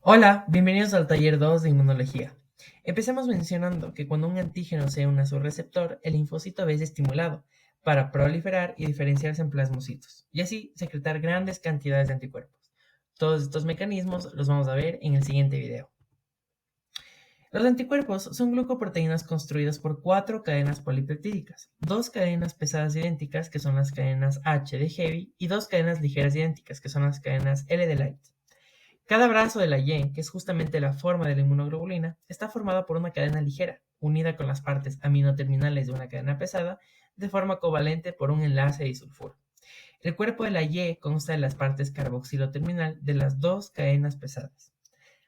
Hola, bienvenidos al taller 2 de inmunología. Empecemos mencionando que cuando un antígeno se une a su receptor, el linfocito B es estimulado para proliferar y diferenciarse en plasmocitos, y así secretar grandes cantidades de anticuerpos. Todos estos mecanismos los vamos a ver en el siguiente video. Los anticuerpos son glucoproteínas construidas por cuatro cadenas polipeptídicas, dos cadenas pesadas idénticas que son las cadenas H de heavy y dos cadenas ligeras idénticas que son las cadenas L de light. Cada brazo de la Y, que es justamente la forma de la inmunoglobulina, está formada por una cadena ligera, unida con las partes aminoterminales de una cadena pesada, de forma covalente por un enlace disulfuro. El cuerpo de la Y consta de las partes carboxilo terminal de las dos cadenas pesadas.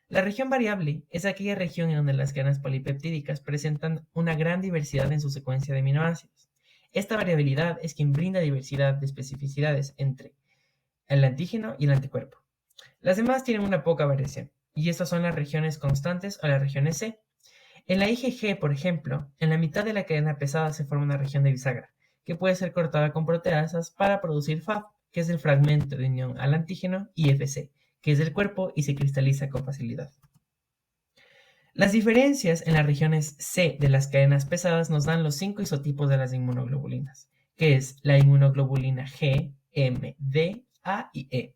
La región variable es aquella región en donde las cadenas polipeptídicas presentan una gran diversidad en su secuencia de aminoácidos. Esta variabilidad es quien brinda diversidad de especificidades entre el antígeno y el anticuerpo. Las demás tienen una poca variación, y estas son las regiones constantes o las regiones C. En la IgG, por ejemplo, en la mitad de la cadena pesada se forma una región de bisagra, que puede ser cortada con proteasas para producir Fab, que es el fragmento de unión al antígeno, y FC, que es del cuerpo y se cristaliza con facilidad. Las diferencias en las regiones C de las cadenas pesadas nos dan los 5 isotipos de las inmunoglobulinas, que es la inmunoglobulina G, M, D, A y E.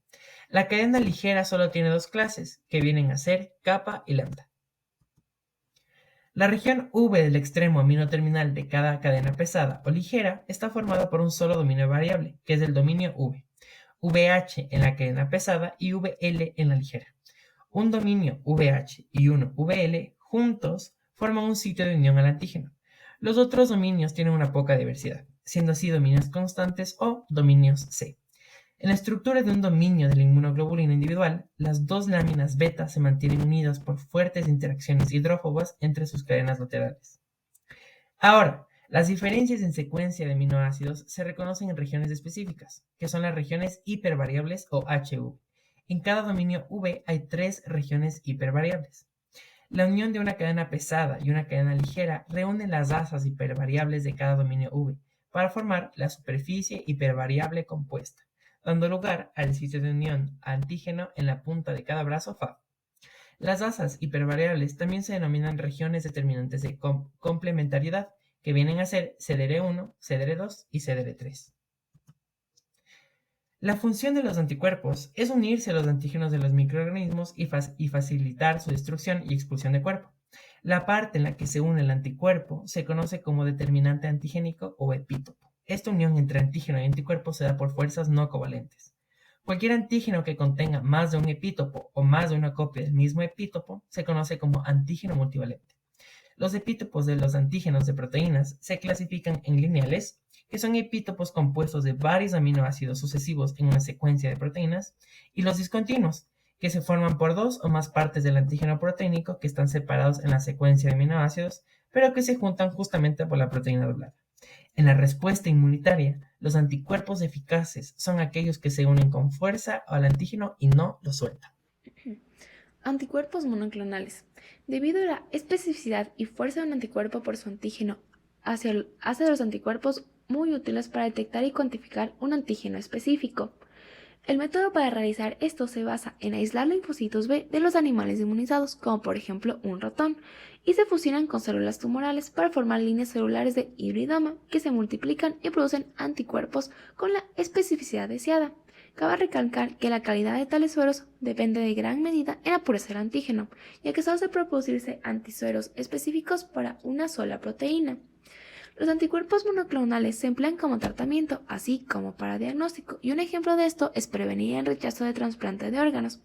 La cadena ligera solo tiene dos clases, que vienen a ser kappa y lambda. La región V del extremo aminoterminal de cada cadena pesada o ligera está formada por un solo dominio variable, que es el dominio V, VH en la cadena pesada y VL en la ligera. Un dominio VH y uno VL juntos forman un sitio de unión al antígeno. Los otros dominios tienen una poca diversidad, siendo así dominios constantes o dominios C. En la estructura de un dominio de la inmunoglobulina individual, las dos láminas beta se mantienen unidas por fuertes interacciones hidrófobas entre sus cadenas laterales. Ahora, las diferencias en secuencia de aminoácidos se reconocen en regiones específicas, que son las regiones hipervariables o HV. En cada dominio V hay tres regiones hipervariables. La unión de una cadena pesada y una cadena ligera reúne las asas hipervariables de cada dominio V para formar la superficie hipervariable compuesta, dando lugar al sitio de unión antígeno en la punta de cada brazo Fab. Las asas hipervariables también se denominan regiones determinantes de complementariedad, que vienen a ser CDR1, CDR2 y CDR3. La función de los anticuerpos es unirse a los antígenos de los microorganismos y facilitar su destrucción y expulsión de cuerpo. La parte en la que se une el anticuerpo se conoce como determinante antigénico o epítopo. Esta unión entre antígeno y anticuerpo se da por fuerzas no covalentes. Cualquier antígeno que contenga más de un epítopo o más de una copia del mismo epítopo se conoce como antígeno multivalente. Los epítopos de los antígenos de proteínas se clasifican en lineales, que son epítopos compuestos de varios aminoácidos sucesivos en una secuencia de proteínas, y los discontinuos, que se forman por dos o más partes del antígeno proteínico que están separados en la secuencia de aminoácidos, pero que se juntan justamente por la proteína doblada. En la respuesta inmunitaria, los anticuerpos eficaces son aquellos que se unen con fuerza al antígeno y no lo sueltan. Anticuerpos monoclonales. Debido a la especificidad y fuerza de un anticuerpo por su antígeno, hace de los anticuerpos muy útiles para detectar y cuantificar un antígeno específico. El método para realizar esto se basa en aislar linfocitos B de los animales inmunizados, como por ejemplo un ratón, y se fusionan con células tumorales para formar líneas celulares de hibridoma que se multiplican y producen anticuerpos con la especificidad deseada. Cabe recalcar que la calidad de tales sueros depende de gran medida en la pureza del antígeno, ya que solo se puede producirse antisueros específicos para una sola proteína. Los anticuerpos monoclonales se emplean como tratamiento, así como para diagnóstico, y un ejemplo de esto es prevenir el rechazo de trasplante de órganos.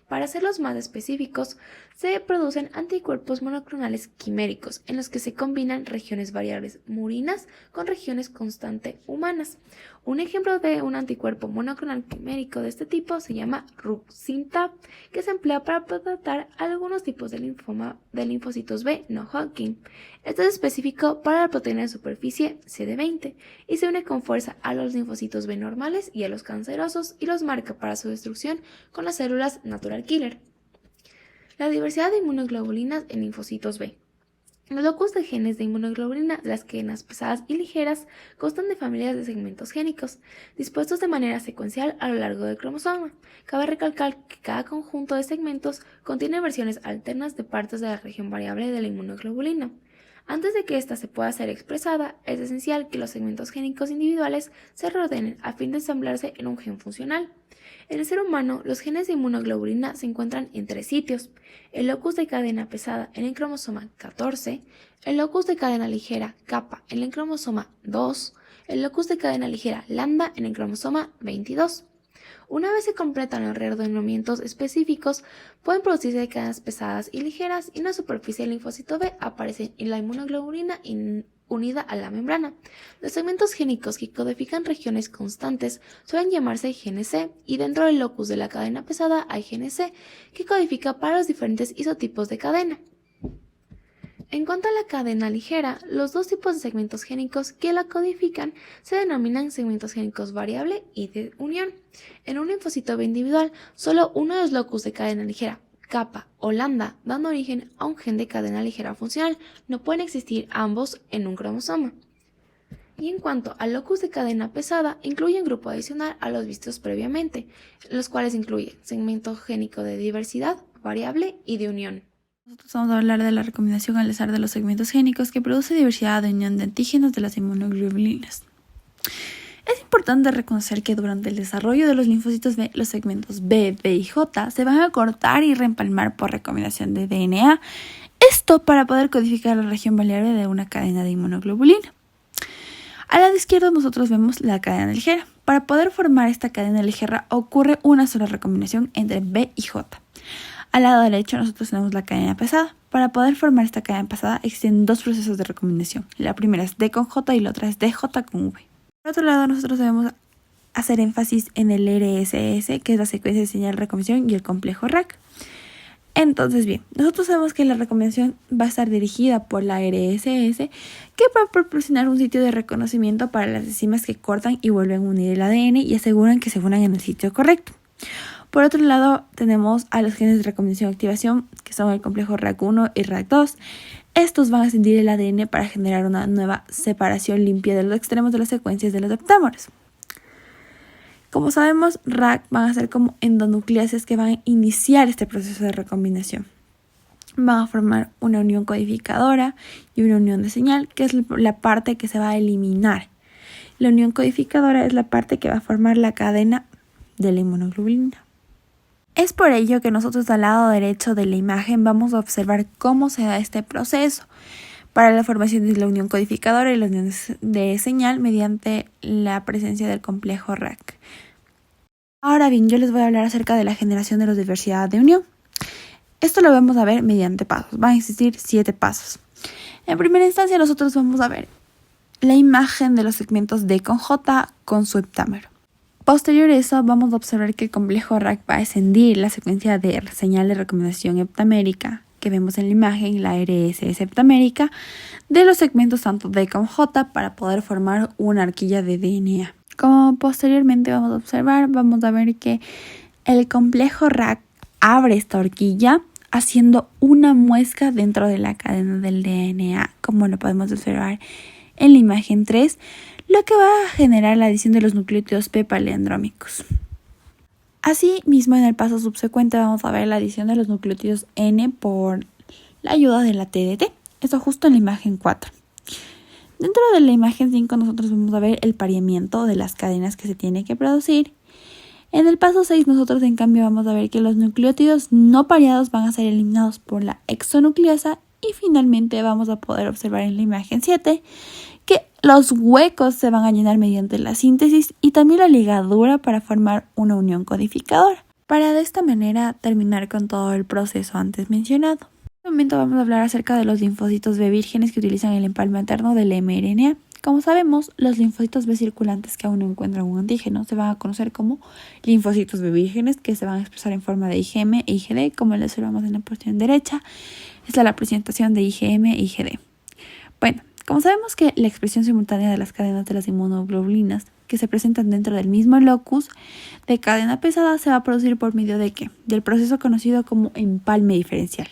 Para hacerlos más específicos, se producen anticuerpos monoclonales quiméricos, en los que se combinan regiones variables murinas con regiones constante humanas. Un ejemplo de un anticuerpo monoclonal quimérico de este tipo se llama Ruxintab, que se emplea para tratar algunos tipos de linfoma de linfocitos B no Hodgkin. Este es específico para la proteína de superficie CD20 y se une con fuerza a los linfocitos B normales y a los cancerosos y los marca para su destrucción con las células natural killer. La diversidad de inmunoglobulinas en linfocitos B. Los locus de genes de inmunoglobulina de las cadenas pesadas y ligeras constan de familias de segmentos génicos, dispuestos de manera secuencial a lo largo del cromosoma. Cabe recalcar que cada conjunto de segmentos contiene versiones alternas de partes de la región variable de la inmunoglobulina. Antes de que ésta se pueda ser expresada, es esencial que los segmentos génicos individuales se reordenen a fin de ensamblarse en un gen funcional. En el ser humano, los genes de inmunoglobulina se encuentran en 3 sitios: el locus de cadena pesada en el cromosoma 14, el locus de cadena ligera kappa en el cromosoma 2, el locus de cadena ligera lambda en el cromosoma 22. Una vez se completan los reordenamientos específicos, pueden producirse cadenas pesadas y ligeras y una superficie del linfocito B aparece en la inmunoglobulina unida a la membrana. Los segmentos génicos que codifican regiones constantes suelen llamarse genes C, y dentro del locus de la cadena pesada hay genes C, que codifica para los diferentes isotipos de cadena. En cuanto a la cadena ligera, los dos tipos de segmentos génicos que la codifican se denominan segmentos génicos variable y de unión. En un linfocito B individual, solo uno de los locus de cadena ligera, kappa o lambda, dando origen a un gen de cadena ligera funcional. No pueden existir ambos en un cromosoma. Y en cuanto al locus de cadena pesada, incluye un grupo adicional a los vistos previamente, los cuales incluyen segmento génico de diversidad, variable y de unión. Nosotros vamos a hablar de la recombinación al azar de los segmentos génicos que produce diversidad de unión de antígenos de las inmunoglobulinas. Es importante reconocer que durante el desarrollo de los linfocitos B, los segmentos B, B y J se van a cortar y reempalmar por recombinación de DNA, esto para poder codificar la región variable de una cadena de inmunoglobulina. Al lado izquierdo nosotros vemos la cadena ligera. Para poder formar esta cadena ligera ocurre una sola recombinación entre B y J. Al lado derecho nosotros tenemos la cadena pesada. Para poder formar esta cadena pesada existen 2 procesos de recombinación. La primera es D con J y la otra es DJ con V. Por otro lado nosotros debemos hacer énfasis en el RSS, que es la secuencia de señal de recombinación, y el complejo RAC. Entonces bien, nosotros sabemos que la recombinación va a estar dirigida por la RSS, que va a proporcionar un sitio de reconocimiento para las enzimas que cortan y vuelven a unir el ADN y aseguran que se unan en el sitio correcto. Por otro lado, tenemos a los genes de recombinación y activación, que son el complejo RAC1 y RAC2. Estos van a ascendir el ADN para generar una nueva separación limpia de los extremos de las secuencias de los heptámeros. Como sabemos, RAC van a ser como endonucleases que van a iniciar este proceso de recombinación. Van a formar una unión codificadora y una unión de señal, que es la parte que se va a eliminar. La unión codificadora es la parte que va a formar la cadena de la inmunoglobulina. Es por ello que nosotros al lado derecho de la imagen vamos a observar cómo se da este proceso para la formación de la unión codificadora y la unión de señal mediante la presencia del complejo RAC. Ahora bien, yo les voy a hablar acerca de la generación de la diversidad de unión. Esto lo vamos a ver mediante pasos. Van a existir 7 pasos. En primera instancia nosotros vamos a ver la imagen de los segmentos D con J con su heptámero. Posterior a eso, vamos a observar que el complejo RAC va a ascendir la secuencia de señal de recombinación heptamérica que vemos en la imagen, la RSS heptamérica, de los segmentos tanto D como J para poder formar una arquilla de DNA. Como posteriormente vamos a observar, vamos a ver que el complejo RAC abre esta horquilla haciendo una muesca dentro de la cadena del DNA, como lo podemos observar en la imagen 3, lo que va a generar la adición de los nucleótidos P palindrómicos. Asimismo, en el paso subsecuente vamos a ver la adición de los nucleótidos N por la ayuda de la TDT. Esto justo en la imagen 4. Dentro de la imagen 5 nosotros vamos a ver el pareamiento de las cadenas que se tiene que producir. En el paso 6 nosotros en cambio vamos a ver que los nucleótidos no pareados van a ser eliminados por la exonucleasa, y finalmente vamos a poder observar en la imagen 7 que los huecos se van a llenar mediante la síntesis y también la ligadura para formar una unión codificadora, para de esta manera terminar con todo el proceso antes mencionado. En este momento vamos a hablar acerca de los linfocitos B vírgenes que utilizan el empalme alterno del mRNA. Como sabemos, los linfocitos B circulantes que aún no encuentran un antígeno se van a conocer como linfocitos B vírgenes, que se van a expresar en forma de IgM e IgD, como lo observamos en la porción derecha. Esta es la presentación de IgM e IgD. Bueno, como sabemos que la expresión simultánea de las cadenas de las inmunoglobulinas que se presentan dentro del mismo locus de cadena pesada se va a producir por medio de ¿qué? Del proceso conocido como empalme diferencial.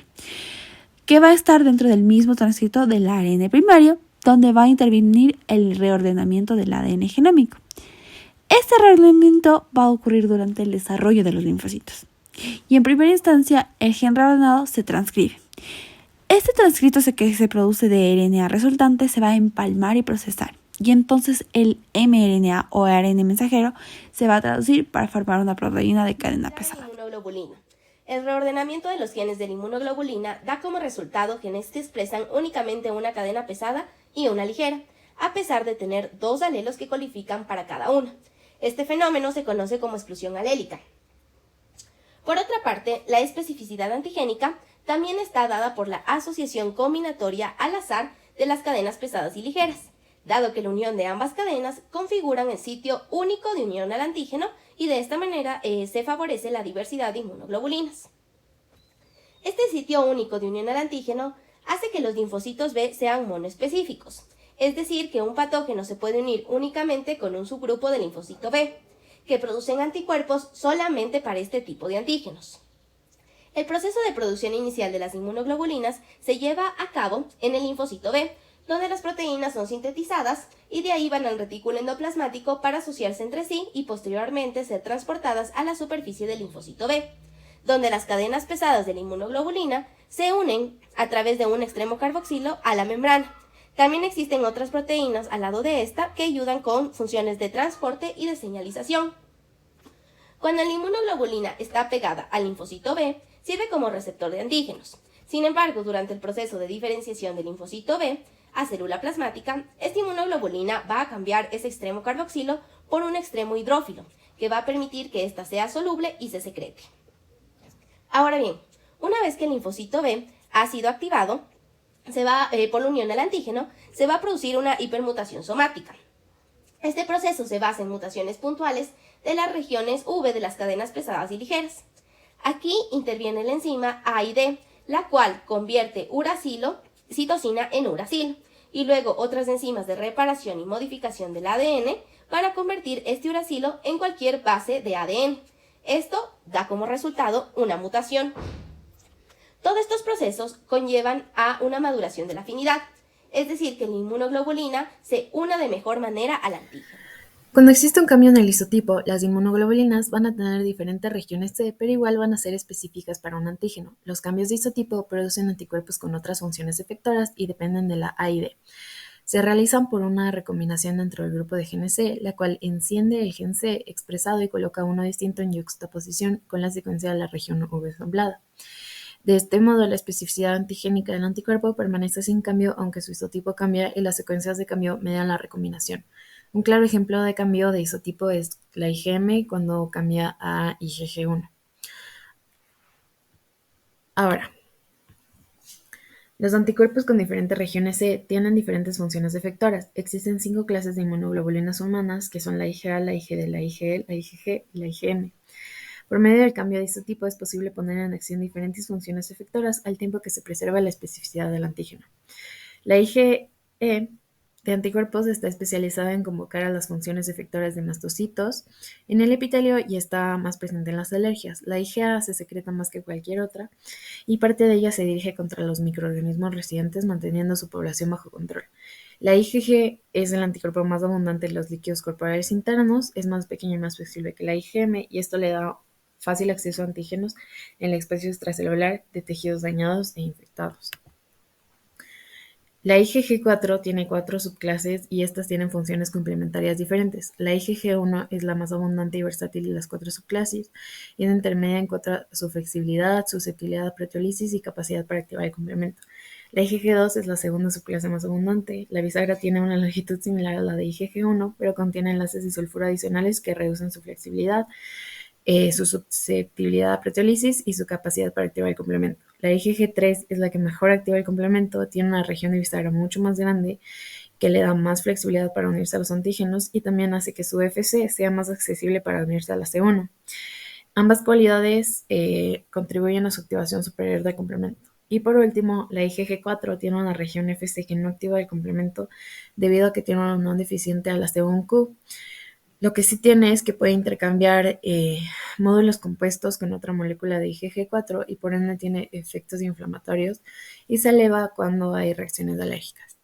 que va a estar dentro del mismo transcrito del ARN primario, donde va a intervenir el reordenamiento del ADN genómico. Este reordenamiento va a ocurrir durante el desarrollo de los linfocitos. Y en primera instancia, el gen reordenado se transcribe. Este transcrito que se produce de RNA resultante se va a empalmar y procesar. Y entonces el mRNA o ARN mensajero se va a traducir para formar una proteína de cadena pesada. Inmunoglobulina. El reordenamiento de los genes de la inmunoglobulina da como resultado genes que expresan únicamente una cadena pesada y una ligera, a pesar de tener dos alelos que codifican para cada una. Este fenómeno se conoce como exclusión alélica. Por otra parte, la especificidad antigénica también está dada por la asociación combinatoria al azar de las cadenas pesadas y ligeras, dado que la unión de ambas cadenas configuran el sitio único de unión al antígeno y de esta manera se favorece la diversidad de inmunoglobulinas. Este sitio único de unión al antígeno hace que los linfocitos B sean monoespecíficos, es decir, que un patógeno se puede unir únicamente con un subgrupo de linfocito B, que producen anticuerpos solamente para este tipo de antígenos. El proceso de producción inicial de las inmunoglobulinas se lleva a cabo en el linfocito B, donde las proteínas son sintetizadas y de ahí van al retículo endoplasmático para asociarse entre sí y posteriormente ser transportadas a la superficie del linfocito B, donde las cadenas pesadas de la inmunoglobulina se unen a través de un extremo carboxilo a la membrana. También existen otras proteínas al lado de esta que ayudan con funciones de transporte y de señalización. Cuando la inmunoglobulina está pegada al linfocito B, sirve como receptor de antígenos. Sin embargo, durante el proceso de diferenciación del linfocito B a célula plasmática, esta inmunoglobulina va a cambiar ese extremo carboxilo por un extremo hidrófilo, que va a permitir que ésta sea soluble y se secrete. Ahora bien, una vez que el linfocito B ha sido activado, por la unión al antígeno, se va a producir una hipermutación somática. Este proceso se basa en mutaciones puntuales de las regiones V de las cadenas pesadas y ligeras. Aquí interviene la enzima A y D, la cual convierte citosina en uracilo, y luego otras enzimas de reparación y modificación del ADN para convertir este uracilo en cualquier base de ADN. Esto da como resultado una mutación. Todos estos procesos conllevan a una maduración de la afinidad, es decir, que la inmunoglobulina se una de mejor manera al antígeno. Cuando existe un cambio en el isotipo, las inmunoglobulinas van a tener diferentes regiones C, pero igual van a ser específicas para un antígeno. Los cambios de isotipo producen anticuerpos con otras funciones efectoras y dependen de la A y D. Se realizan por una recombinación dentro del grupo de genes C, la cual enciende el gen C expresado y coloca uno distinto en yuxtaposición con la secuencia de la región V doblada. De este modo, la especificidad antigénica del anticuerpo permanece sin cambio, aunque su isotipo cambia y las secuencias de cambio median la recombinación. Un claro ejemplo de cambio de isotipo es la IgM cuando cambia a IgG1. Ahora, los anticuerpos con diferentes regiones C tienen diferentes funciones efectoras. Existen 5 clases de inmunoglobulinas humanas, que son la IgA, la IgD, la IgE, la IgG y la IgM. Por medio del cambio de isotipo es posible poner en acción diferentes funciones efectoras al tiempo que se preserva la especificidad del antígeno. La IgE de anticuerpos está especializada en convocar a las funciones efectoras de mastocitos en el epitelio y está más presente en las alergias. La IgA se secreta más que cualquier otra y parte de ella se dirige contra los microorganismos residentes manteniendo su población bajo control. La IgG es el anticuerpo más abundante en los líquidos corporales internos, es más pequeño y más flexible que la IgM y esto le da fácil acceso a antígenos en la expresión extracelular de tejidos dañados e infectados. La IgG4 tiene 4 subclases y estas tienen funciones complementarias diferentes. La IgG1 es la más abundante y versátil de las 4 subclases y es intermedia en cuanto a su flexibilidad, susceptibilidad a proteólisis y capacidad para activar el complemento. La IgG2 es la segunda subclase más abundante. La bisagra tiene una longitud similar a la de IgG1, pero contiene enlaces disulfuro adicionales que reducen su flexibilidad, su susceptibilidad a proteólisis y su capacidad para activar el complemento. La IgG3 es la que mejor activa el complemento, tiene una región de bisagra mucho más grande que le da más flexibilidad para unirse a los antígenos y también hace que su Fc sea más accesible para unirse a la C1. Ambas cualidades contribuyen a su activación superior del complemento. Y por último, la IgG4 tiene una región Fc que no activa el complemento debido a que tiene una unión deficiente a la C1q. Lo que sí tiene es que puede intercambiar módulos compuestos con otra molécula de IgG4 y por ende tiene efectos inflamatorios y se eleva cuando hay reacciones alérgicas.